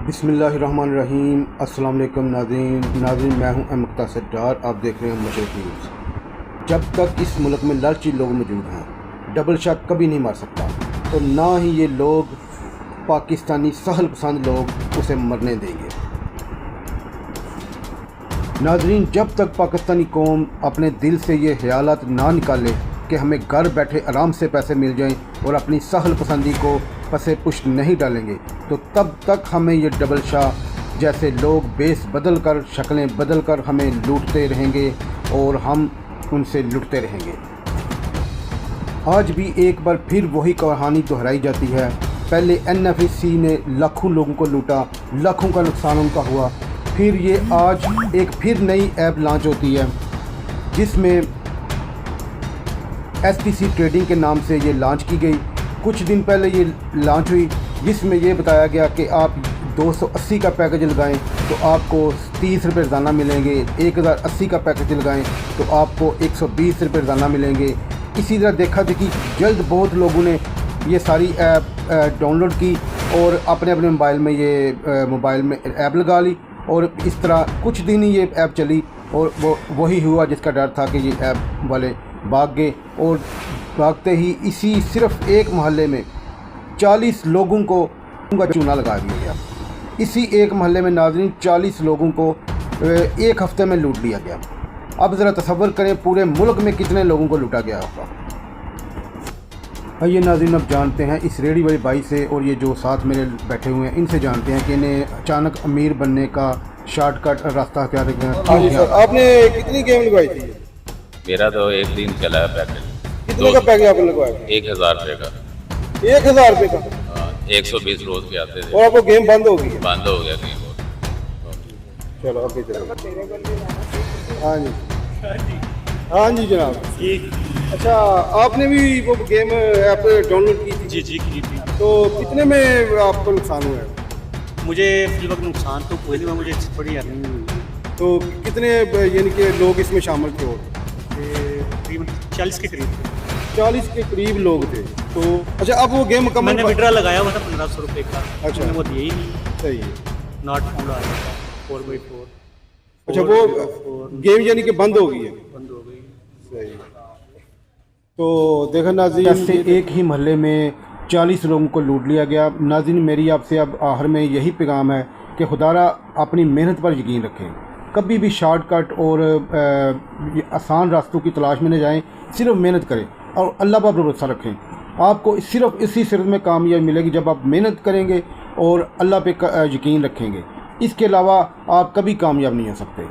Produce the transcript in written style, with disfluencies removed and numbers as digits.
बिस्मिल्लाहिर्रहमानिर्रहीम। अस्सलाम वालेकुम नाज़रीन, मैं हूं मुख्तासर डार। आप देख रहे हैं मशरक़ न्यूज़। जब तक इस मुल्क में लालची लोग मौजूद हैं, डबल शाह कभी नहीं मार सकता, तो ना ही ये लोग पाकिस्तानी सहल पसंद लोग उसे मरने देंगे। नाज़रीन, जब तक पाकिस्तानी कौम अपने दिल से ये ख्यालात ना निकाले कि हमें घर बैठे आराम से पैसे मिल जाएं और अपनी सहल पसंदी को पसे पुष्ट नहीं डालेंगे, तो तब तक हमें ये डबल शाह जैसे लोग बेस बदल कर, शक्लें बदल कर हमें लूटते रहेंगे और हम उनसे लुटते रहेंगे। आज भी एक बार फिर वही कहानी दोहराई जाती है। पहले NFC ने लाखों लोगों को लूटा, लाखों का नुकसान उनका हुआ। फिर ये आज एक फिर नई ऐप लॉन्च होती है जिसमें STC ट्रेडिंग के नाम से ये लॉन्च की गई। कुछ दिन पहले ये लॉन्च हुई, जिसमें ये बताया गया कि आप 280 का पैकेज लगाएं तो आपको 30 रुपये रोज़ाना मिलेंगे, 1080 का पैकेज लगाएं तो आपको 120 रुपये रोज़ाना मिलेंगे। इसी तरह देखा देखी जल्द बहुत लोगों ने ये सारी ऐप डाउनलोड की और अपने अपने मोबाइल में ऐप लगा ली, और इस तरह कुछ दिन ही ये ऐप चली और वही हुआ जिसका डर था कि ये ऐप वाले भाग गए। और भागते ही इसी सिर्फ एक मोहल्ले में 40 लोगों को उनका चूना लगा दिया गया। इसी एक मोहल्ले में नाज़रीन 40 लोगों को एक हफ्ते में लूट लिया गया। अब ज़रा तसव्वुर करें पूरे मुल्क में कितने लोगों को लूटा गया होगा। आइए नाज़रीन, अब जानते हैं इस रेडी वाले भाई से, और ये जो साथ मेरे बैठे हुए हैं इनसे जानते हैं कि इन्हें अचानक अमीर बनने का शॉर्टकट रास्ता क्या किया। आपने कितनी गेम लगवाई थी? मेरा तो एक दिन चला है पैकेज। कितने का पैकेज आपने लगवाया? 1000 रुपये का। 1000 रुपये का? 120 रोज के आते थे। और आपको गेम बंद हो गई? बंद हो गया गेम। चलो आगे चलो। हाँ जी, हाँ जी जनाब। अच्छा, आपने भी वो गेम ऐप डाउनलोड की थी? जी की थी। तो कितने में आपको नुकसान हुआ है? मुझे फिल वक्त नुकसान तो कोई नहीं हुआ, मुझे थोड़ी अर्निंग हुई। तो कितने यानी कि लोग इसमें शामिल थे? तकरीबन 40 के करीब थे। 40 के करीब लोग थे। तो अच्छा, अब वो गेम मुकम्मल मैंने विड्रा लगाया हुआ था 1500 रुपये का। अच्छा, वो दिए ही नहीं। सही है। नॉट फाउंड आ रहा था 4x4। अच्छा, वो गेम यानी कि बंद हो गई है? बंद हो गई। सही। तो देखा नाज़रीन, से एक ही मोहल्ले में 40 लोगों को लूट लिया गया। नाज़रीन, मेरी आपसे अब आखिर में यही पैगाम है कि खुदारा अपनी मेहनत पर यकीन रखें। कभी भी शॉर्टकट और आसान रास्तों की तलाश में न जाएं। सिर्फ मेहनत करें और अल्लाह पर भरोसा रखें। आपको सिर्फ इसी सिर्फ में कामयाबी मिलेगी जब आप मेहनत करेंगे और अल्लाह पे यकीन रखेंगे। इसके अलावा आप कभी कामयाब नहीं हो सकते।